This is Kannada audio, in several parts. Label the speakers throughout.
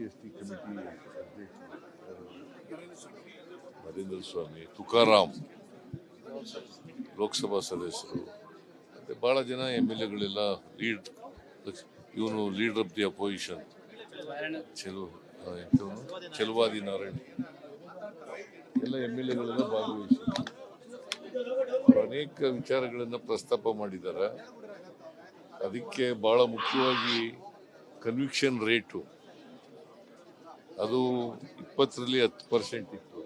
Speaker 1: SC ಕಮಿಟಿ ನರೇಂದ್ರ ಸ್ವಾಮಿ, ತುಕಾರಾಮ್ ಲೋಕಸಭಾ ಸದಸ್ಯರು, ಮತ್ತೆ ಬಹಳ ಜನ MLAಗಳೆಲ್ಲ ಇವನು leader of the opposition Chaluvadi Narayan ಎಲ್ಲ MLAಗಳೆಲ್ಲ ಭಾಗವಹಿಸಿ ಅನೇಕ ವಿಚಾರಗಳನ್ನು ಪ್ರಸ್ತಾಪ ಮಾಡಿದ್ದಾರೆ. ಅದಕ್ಕೆ ಬಹಳ ಮುಖ್ಯವಾಗಿ ಕನ್ವಿಕ್ಷನ್ ರೇಟು ಅದು 20ರಲ್ಲಿ 10% ಇತ್ತು,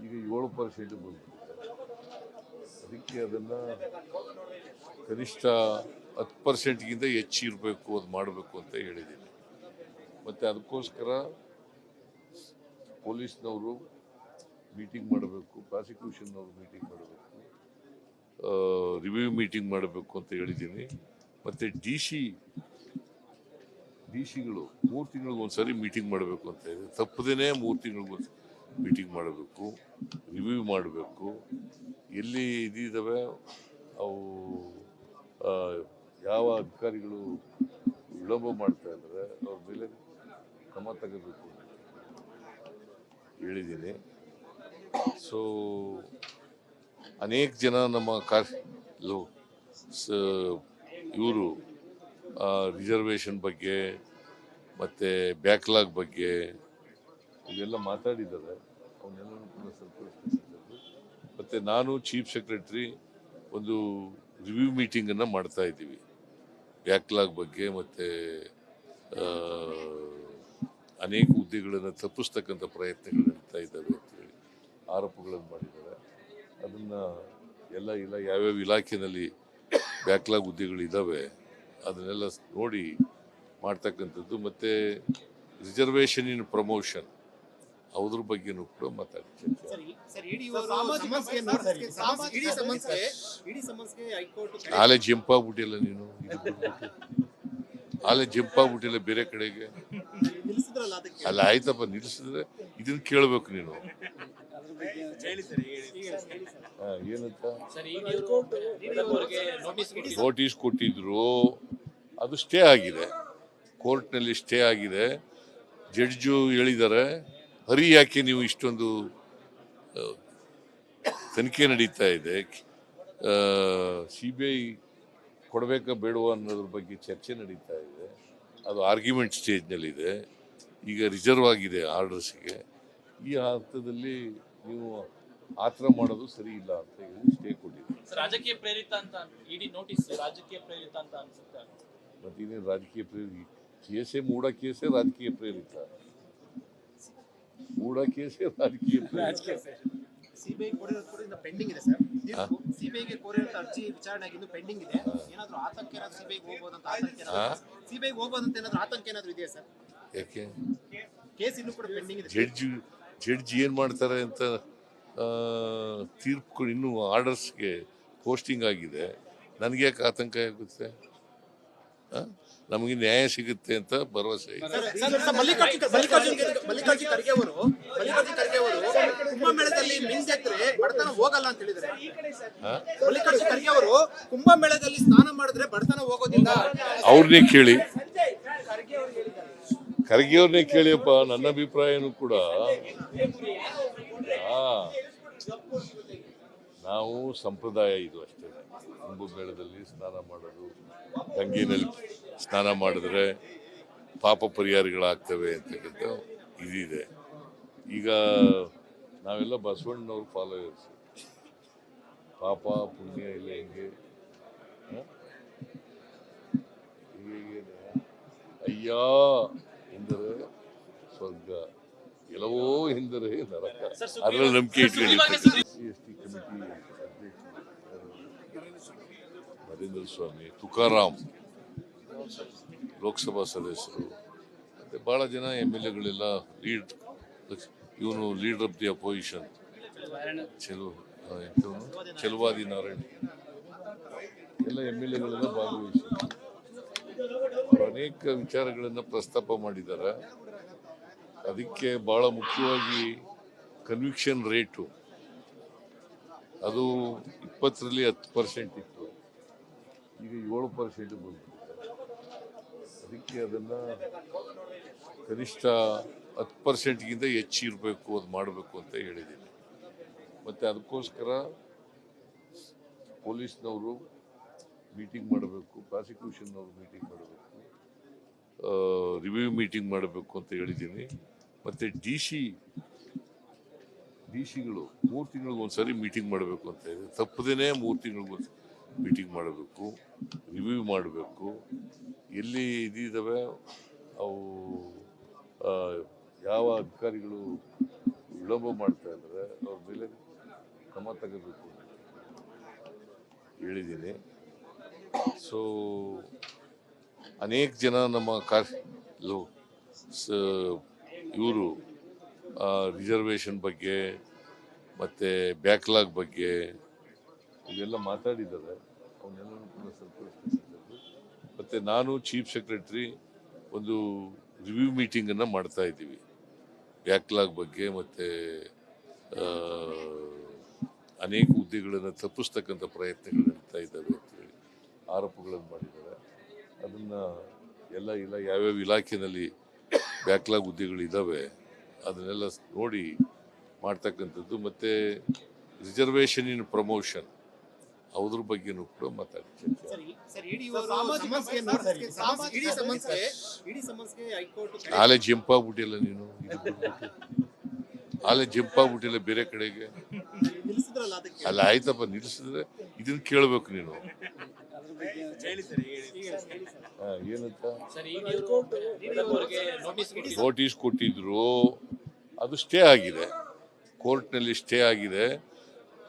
Speaker 1: ಈಗ 7% ಬಂದಿದೆ. ಅದಕ್ಕೆ ಅದನ್ನು ಕನಿಷ್ಠ 10%ಗಿಂತ ಹೆಚ್ಚಿರಬೇಕು, ಅದು ಮಾಡಬೇಕು ಅಂತ ಹೇಳಿದ್ದೀನಿ. ಮತ್ತು ಅದಕ್ಕೋಸ್ಕರ ಪೊಲೀಸ್ನವರು ಮೀಟಿಂಗ್ ಮಾಡಬೇಕು, ಪ್ರಾಸಿಕ್ಯೂಷನ್ನವರು ಮೀಟಿಂಗ್ ಮಾಡಬೇಕು, ರಿವ್ಯೂ ಮೀಟಿಂಗ್ ಮಾಡಬೇಕು ಅಂತ ಹೇಳಿದ್ದೀನಿ. ಮತ್ತು ಡಿ ಸಿಗಳು 3 ತಿಂಗಳಿಗೊಂದ್ಸರಿ ಮೀಟಿಂಗ್ ಮಾಡಬೇಕು ಅಂತ ಇದೆ. ತಪ್ಪದೇನೆ 3 ತಿಂಗಳಿಗೊಂದು ಮೀಟಿಂಗ್ ಮಾಡಬೇಕು, ರಿವ್ಯೂ ಮಾಡಬೇಕು. ಎಲ್ಲಿ ಇದಿದ್ದಾವೆ ಅವು ಯಾವ ಅಧಿಕಾರಿಗಳು ವಿಳಂಬ ಮಾಡ್ತಾ ಇದ್ದಾರೆ ಅವ್ರ ಮೇಲೆ ಕ್ರಮ ತಗೋಬೇಕು ಅಂತ ಹೇಳಿದ್ದೀನಿ. ಸೊ ಅನೇಕ ಜನ ನಮ್ಮ ಇವರು ರಿಸರ್ವೇಷನ್ ಬಗ್ಗೆ ಮತ್ತು ಬ್ಯಾಕ್ಲಾಗ್ ಬಗ್ಗೆ ಇವೆಲ್ಲ ಮಾತಾಡಿದ್ದಾರೆ. ಅವನ್ನೆಲ್ಲರೂ ಕೂಡ ಸಂತೋಷಪಟ್ಟಿದ್ದಾರೆ. ಮತ್ತು ನಾನು ಚೀಫ್ ಸೆಕ್ರೆಟರಿ ಒಂದು ರಿವ್ಯೂ ಮೀಟಿಂಗನ್ನು ಮಾಡ್ತಾ ಇದ್ದೀವಿ ಬ್ಯಾಕ್ಲಾಗ್ ಬಗ್ಗೆ. ಮತ್ತು ಅನೇಕ ಹುದ್ದೆಗಳನ್ನು ತಪ್ಪಿಸ್ತಕ್ಕಂಥ ಪ್ರಯತ್ನಗಳು ನಡೀತಾ ಇದ್ದಾವೆ ಅಂತೇಳಿ ಆರೋಪಗಳನ್ನು ಮಾಡಿದ್ದಾರೆ. ಅದನ್ನು ಎಲ್ಲ ಯಾವ್ಯಾವ ಇಲಾಖೆಯಲ್ಲಿ ಬ್ಯಾಕ್ಲಾಗ್ ಹುದ್ದೆಗಳಿದ್ದಾವೆ ಅದನ್ನೆಲ್ಲ ನೋಡಿ ಮಾಡ್ತಕ್ಕಂಥದ್ದು. ಮತ್ತು ರಿಸರ್ವೇಷನ್ ಇನ್ ಪ್ರಮೋಷನ್ ಅದ್ರ ಬಗ್ಗೆನೂ ಕೂಡ ಮಾತಾಡ್ತೀನಿ. ಆಲೆ ಜಂಪ್ ಆಗ್ಬಿಟ್ಟಿಲ್ಲ ನೀನು, ಆಲೆ ಜಂಪ್ ಆಗ್ಬಿಟ್ಟಿಲ್ಲ ಬೇರೆ ಕಡೆಗೆ. ಅಲ್ಲ ಆಯ್ತಪ್ಪ, ನಿಲ್ಲಿಸಿದ್ರೆ ಇದನ್ನ ಕೇಳಬೇಕು ನೀನು. ಏನಂತ ನೋಟಿಸ್ ಕೊಟ್ಟಿದ್ರು, ಅದು ಸ್ಟೇ ಆಗಿದೆ, ಕೋರ್ಟ್ನಲ್ಲಿ ಸ್ಟೇ ಆಗಿದೆ. ಜಡ್ಜು ಹೇಳಿದ್ದಾರೆ, ಹರಿ ಯಾಕೆ ನೀವು ಇಷ್ಟೊಂದು ತನಿಖೆ ನಡೀತಾ ಇದೆ, CBI ಕೊಡಬೇಕಾ ಬೇಡವಾ ಅನ್ನೋದ್ರ ಬಗ್ಗೆ ಚರ್ಚೆ ನಡೀತಾ ಇದೆ. ಅದು ಆರ್ಗ್ಯುಮೆಂಟ್ ಸ್ಟೇಜ್ನಲ್ಲಿದೆ. ಈಗ ರಿಸರ್ವ್ ಆಗಿದೆ ಆರ್ಡರ್ಸ್ಗೆ. ಈ ಹಂತದಲ್ಲಿ ನೀವು ಆ ಥರ ಮಾಡೋದು ಸರಿ ಇಲ್ಲ ಅಂತ ಹೇಳಿ ಸ್ಟೇ ಕೊಟ್ಟಿದೆ.
Speaker 2: ರಾಜಕೀಯ ಪ್ರೇರಿತ ಅಂತ ಇಡಿ ನೋಟಿಸ್ ರಾಜಕೀಯ ಪ್ರೇರಿತ ಅಂತ ಅನ್ಸುತ್ತೆ.
Speaker 1: ಮತ್ತೇನೇನು ರಾಜಕೀಯ ಪ್ರೇರಿತ ಕೇಸೇ ಮೂಢ ಕೇಸೇ ರಾಜಕೀಯ ಪ್ರೇರಿತ, ಮೂಢ ಕೇಸೇ ರಾಜಕೀಯ ಪ್ರೇರಿತ.
Speaker 3: ಸಿಬಿಐ ಕೋರಿರೋದು ಪೆಂಡಿಂಗ್ ಇದೆ ಸರ್. ಸಿಬಿಐಗೆ ಕೋರಿರೋ ಅರ್ಜಿ ವಿಚಾರಣೆ ಆಗಿದ್ದು ಪೆಂಡಿಂಗ್ ಇದೆ. ಏನಾದರೂ ಆತಂಕ ಏನಾದರೂ ಸಿಬಿಐಗೆ ಹೋಗಬಹುದು ಅಂತ ಸಿಬಿಐಗೆ ಹೋಗಬಹುದು ಅಂತ ಏನಾದರೂ ಆತಂಕ ಏನಾದರೂ ಇದೆಯಾ ಸರ್?
Speaker 1: ಯಾಕೆ
Speaker 3: ಕೇಸ್ ಇನ್ನೂ ಕೂಡ ಪೆಂಡಿಂಗ್ ಇದೆ.
Speaker 1: ಜಡ್ಜ್ ಏನು ಮಾಡ್ತಾರೆ ಅಂತ ತೀರ್ಪು ಇನ್ನೂ ಆರ್ಡರ್ಸ್ಗೆ ಪೋಸ್ಟಿಂಗ್ ಆಗಿದೆ. ನನಗೆ ಯಾಕೆ ಆತಂಕ ಆಗುತ್ತೆ? ನಮಗೆ ನ್ಯಾಯ ಸಿಗುತ್ತೆ ಅಂತ ಭರವಸೆ ಇದೆ.
Speaker 3: ಮಲ್ಲಿಕಾರ್ಜುನ್ ಖರ್ಗೆ ಅವರು ಕುಂಭಮೇಳದಲ್ಲಿ ಮಿಂದೆತ್ತರೆ ಬಡತನ ಹೋಗಲ್ಲ ಅಂತ ಹೇಳಿದ್ದಾರೆ. ಮಲ್ಲಿಕಾರ್ಜುನ್ ಖರ್ಗೆ ಅವರು ಕುಂಭಮೇಳದಲ್ಲಿ ಸ್ನಾನ ಮಾಡಿದ್ರೆ ಬಡತನ ಹೋಗೋದಿಲ್ಲ.
Speaker 1: ಅವ್ರನ್ನೇ ಕೇಳಿ, ಖರ್ಗೆ ಅವ್ರನ್ನೇ ಕೇಳಿಯಪ್ಪ. ನನ್ನ ಅಭಿಪ್ರಾಯನೂ ಕೂಡ ನಾವು ಸಂಪ್ರದಾಯ ಇದು ಅಷ್ಟೇ. ಕುಂಭಮೇಳದಲ್ಲಿ ಸ್ನಾನ ಮಾಡೋದು, ಗಂಗೆನಲ್ಲಿ ಸ್ನಾನ ಮಾಡಿದ್ರೆ ಪಾಪ ಪರಿಹಾರಗಳಾಗ್ತವೆ ಅಂತಕ್ಕಂಥ ಇದಿದೆ. ಈಗ ನಾವೆಲ್ಲ ಬಸವಣ್ಣನವ್ರ ಫಾಲೋವರ್ಸ್. ಪಾಪ ಪುಣ್ಯ ಇಲ್ಲ ಹೆಂಗೆ ಅಯ್ಯ ಎಂದರೆ ಸ್ವರ್ಗ, ಎಲ್ಲವೋ ಎಂದರೆ ನರಕ. ಅದರಲ್ಲಿ ನಂಬಿಕೆ ಇಟ್ಕೊಂಡಿರ್ತಾರೆ. ST ಕಮಿಟಿ ನರೇಂದ್ರ ಸ್ವಾಮಿ, ತುಕಾರಾಮ್ ಲೋಕಸಭಾ ಸದಸ್ಯರು, ಮತ್ತು ಬಹಳ ಜನ MLAಗಳೆಲ್ಲ ಇವನು leader of the opposition Chaluvadi Narayan ಎಲ್ಲ MLAಗಳೆಲ್ಲ ಭಾಗವಹಿಸಿ ಅನೇಕ ವಿಚಾರಗಳನ್ನು ಪ್ರಸ್ತಾಪ ಮಾಡಿದ್ದಾರೆ. ಅದಕ್ಕೆ ಬಹಳ ಮುಖ್ಯವಾಗಿ ಕನ್ವಿಕ್ಷನ್ ರೇಟು ಅದು 20ರಲ್ಲಿ 10% ಇತ್ತು, ಈಗ 7% ಬಂದಿದೆ. ಅದಕ್ಕೆ ಅದನ್ನು ಕನಿಷ್ಠ 10%ಗಿಂತ ಹೆಚ್ಚಿರಬೇಕು, ಅದು ಮಾಡಬೇಕು ಅಂತ ಹೇಳಿದ್ದೀನಿ. ಮತ್ತು ಅದಕ್ಕೋಸ್ಕರ ಪೊಲೀಸ್ನವರು ಮೀಟಿಂಗ್ ಮಾಡಬೇಕು, ಪ್ರಾಸಿಕ್ಯೂಷನ್ನವರು ಮೀಟಿಂಗ್ ಮಾಡಬೇಕು, ರಿವ್ಯೂ ಮೀಟಿಂಗ್ ಮಾಡಬೇಕು ಅಂತ ಹೇಳಿದ್ದೀನಿ. ಮತ್ತು ಡಿ ಸಿಗಳು 3 ತಿಂಗಳಿಗೊಂದ್ಸರಿ ಮೀಟಿಂಗ್ ಮಾಡಬೇಕು ಅಂತ ಇದೆ. ತಪ್ಪದೇನೆ 3 ತಿಂಗಳಿಗೊಂದ್ಸರಿ ಮೀಟಿಂಗ್ ಮಾಡಬೇಕು, ರಿವ್ಯೂ ಮಾಡಬೇಕು. ಎಲ್ಲಿ ಇದಿದ್ದಾವೆ ಅವು ಯಾವ ಅಧಿಕಾರಿಗಳು ವಿಳಂಬ ಮಾಡ್ತಾ ಇದ್ದಾರೆ ಅವ್ರ ಮೇಲೆ ಕ್ರಮ ತಗೋಬೇಕು ಅಂತ ಹೇಳಿದ್ದೀನಿ. ಸೊ ಅನೇಕ ಜನ ನಮ್ಮ ಇವರು ರಿಸರ್ವೇಷನ್ ಬಗ್ಗೆ ಮತ್ತು ಬ್ಯಾಕ್ಲಾಗ್ ಬಗ್ಗೆ ಇವೆಲ್ಲ ಮಾತಾಡಿದ್ದಾರೆ. ಅವನ್ನೆಲ್ಲರೂ ಕೂಡ ಸರಿಪಡಿಸಬೇಕು. ಮತ್ತು ನಾನು ಚೀಫ್ ಸೆಕ್ರೆಟರಿ ಒಂದು ರಿವ್ಯೂ ಮೀಟಿಂಗನ್ನು ಮಾಡ್ತಾ ಇದ್ದೀವಿ ಬ್ಯಾಕ್ಲಾಗ್ ಬಗ್ಗೆ. ಮತ್ತು ಅನೇಕ ಹುದ್ದೆಗಳನ್ನು ತಪ್ಪಿಸ್ತಕ್ಕಂಥ ಪ್ರಯತ್ನಗಳು ನಡೀತಾ ಇದ್ದಾವೆ ಅಂತೇಳಿ ಆರೋಪಗಳನ್ನು ಮಾಡಿದ್ದಾರೆ. ಅದನ್ನು ಎಲ್ಲ ಯಾವ್ಯಾವ ಇಲಾಖೆಯಲ್ಲಿ ಬ್ಯಾಕ್ಲಾಗ್ ಹುದ್ದೆಗಳಿದ್ದಾವೆ ಅದನ್ನೆಲ್ಲ ನೋಡಿ ಮಾಡ್ತಕ್ಕಂಥದ್ದು. ಮತ್ತು ರಿಸರ್ವೇಷನ್ ಇನ್ ಪ್ರಮೋಷನ್ ಅದ್ರ ಬಗ್ಗೆನೂ ಕೂಡ ಮಾತಾಡ್ತೀನಿ. ಆಲೆ ಜಂಪ್ ಆಗ್ಬಿಟ್ಟಿಲ್ಲ ನೀನು, ಆಲೆ ಜಂಪ್ ಆಗ್ಬಿಟ್ಟಿಲ್ಲ ಬೇರೆ ಕಡೆಗೆ. ಅಲ್ಲ ಆಯ್ತಪ್ಪ, ನಿಲ್ಲಿಸಿದ್ರೆ ಇದನ್ನ ಕೇಳಬೇಕು ನೀನು. ಏನಂತ ನೋಟಿಸ್ ಕೊಟ್ಟಿದ್ರು, ಅದು ಸ್ಟೇ ಆಗಿದೆ, ಕೋರ್ಟ್ನಲ್ಲಿ ಸ್ಟೇ ಆಗಿದೆ.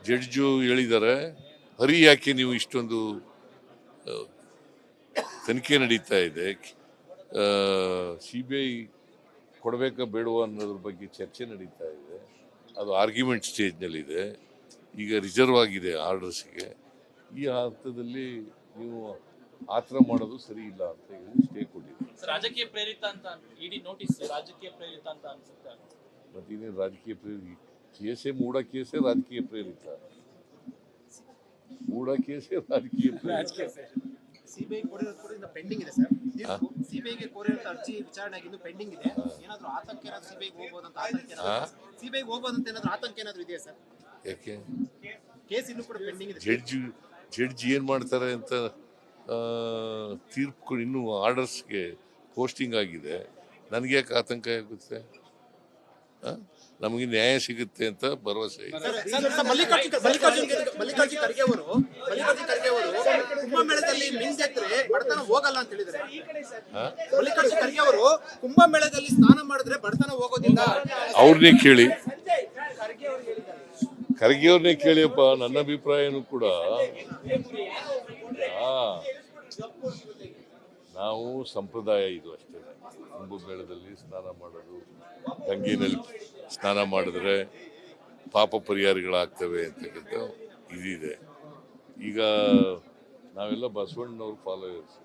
Speaker 1: ಜಡ್ಜು ಹೇಳಿದ್ದಾರೆ, ಹರಿ ಯಾಕೆ ನೀವು ಇಷ್ಟೊಂದು ತನಿಖೆ ನಡೀತಾ ಇದೆ, CBI ಕೊಡಬೇಕಾ ಬೇಡವಾ ಅನ್ನೋದ್ರ ಬಗ್ಗೆ ಚರ್ಚೆ ನಡೀತಾ ಇದೆ, ಅದು ಆರ್ಗ್ಯುಮೆಂಟ್ ಸ್ಟೇಜ್ನಲ್ಲಿದೆ. ಈಗ ರಿಸರ್ವ್ ಆಗಿದೆ ಆರ್ಡರ್ಸ್ಗೆ. ಈ ಹಂತದಲ್ಲಿ ನೀವು ಆ ಥರ ಮಾಡೋದು ಸರಿ ಇಲ್ಲ ಅಂತ ಹೇಳಿ ಸ್ಟೇ ಕೊಟ್ಟಿದೆ.
Speaker 2: ರಾಜಕೀಯ ಪ್ರೇರಿತ ಅಂತ ಇಡಿ ನೋಟಿಸ್ ರಾಜಕೀಯ ಪ್ರೇರಿತ ಅಂತ ಅನ್ಸುತ್ತೆ.
Speaker 1: ಮತ್ತೇನೇನು ರಾಜಕೀಯ ಪ್ರೇರಿತ ಕೇಸೇ ಮೂಢ ಕೇಸೇ ರಾಜಕೀಯ ಪ್ರೇರಿತ, ಮೂಢ ಕೇಸೇ ರಾಜಕೀಯ ಪ್ರೇರಿತ.
Speaker 3: ಸಿಬಿಐ ಕೋರಿರೋದು ಪೆಂಡಿಂಗ್ ಇದೆ ಸರ್. ಸಿಬಿಐಗೆ ಕೋರಿರೋ ಅರ್ಜಿ ವಿಚಾರಣೆ ಆಗಿದ್ದು ಪೆಂಡಿಂಗ್ ಇದೆ. ಏನಾದರೂ ಆತಂಕ ಏನಾದರೂ ಸಿಬಿಐಗೆ ಹೋಗ್ಬೋದಂತ ಸಿಬಿಐಗೆ ಹೋಗ್ಬೋದಂತ ಏನಾದರೂ ಆತಂಕ ಏನಾದರೂ ಇದೆಯಾ ಸರ್?
Speaker 1: ಯಾಕೆ
Speaker 3: ಕೇಸ್ ಇನ್ನೂ ಕೂಡ ಪೆಂಡಿಂಗ್ ಇದೆ.
Speaker 1: ಜಡ್ಜ್ ಏನು ಮಾಡ್ತಾರೆ ಅಂತ ತೀರ್ಪು ಇನ್ನೂ ಆರ್ಡರ್ಸ್ಗೆ ಪೋಸ್ಟಿಂಗ್ ಆಗಿದೆ. ನನಗೆ ಯಾಕೆ ಆತಂಕ ಆಗುತ್ತೆ? ನಮಗೆ ನ್ಯಾಯ ಸಿಗುತ್ತೆ ಅಂತ ಭರವಸೆ ಇದೆ.
Speaker 3: ಮಲ್ಲಿಕಾರ್ಜುನ್ ಖರ್ಗೆ ಅವರು ಕುಂಭಮೇಳದಲ್ಲಿ ಮಿಂದೆತ್ತರೆ ಬಡತನ ಹೋಗಲ್ಲ ಅಂತ ಹೇಳಿದ್ದಾರೆ. ಮಲ್ಲಿಕಾರ್ಜುನ್ ಖರ್ಗೆ ಅವರು ಕುಂಭಮೇಳದಲ್ಲಿ ಸ್ನಾನ ಮಾಡಿದ್ರೆ ಬಡತನ ಹೋಗೋದಿಲ್ಲ.
Speaker 1: ಅವ್ರನ್ನೇ ಕೇಳಿ, ಖರ್ಗೆ ಅವ್ರನ್ನೇ ಕೇಳಿಯಪ್ಪ. ನನ್ನ ಅಭಿಪ್ರಾಯನೂ ಕೂಡ ನಾವು ಸಂಪ್ರದಾಯ ಇದು ಅಷ್ಟೇ. ಕುಂಭಮೇಳದಲ್ಲಿ ಸ್ನಾನ ಮಾಡೋದು, ಗಂಗೆನಲ್ಲಿ ಸ್ನಾನ ಮಾಡಿದ್ರೆ ಪಾಪ ಪರಿಹಾರಗಳಾಗ್ತವೆ ಅಂತಕ್ಕಂಥ ಇದಿದೆ. ಈಗ ನಾವೆಲ್ಲ ಬಸವಣ್ಣನವ್ರ ಫಾಲೋವರ್ಸ್.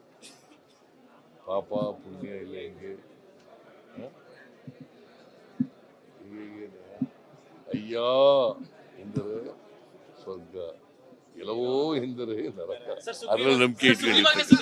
Speaker 1: ಪಾಪ ಪುಣ್ಯ ಇಲ್ಲ ಹೆಂಗೆ ಅಯ್ಯ ಎಂದರೆ ಸ್ವರ್ಗ, ಎಲ್ಲವೋ ಎಂದರೆ ನರಕ. ಅದರಲ್ಲಿ ನಂಬಿಕೆ ಇಟ್ಕೊಂಡಿರ್ತಾರೆ.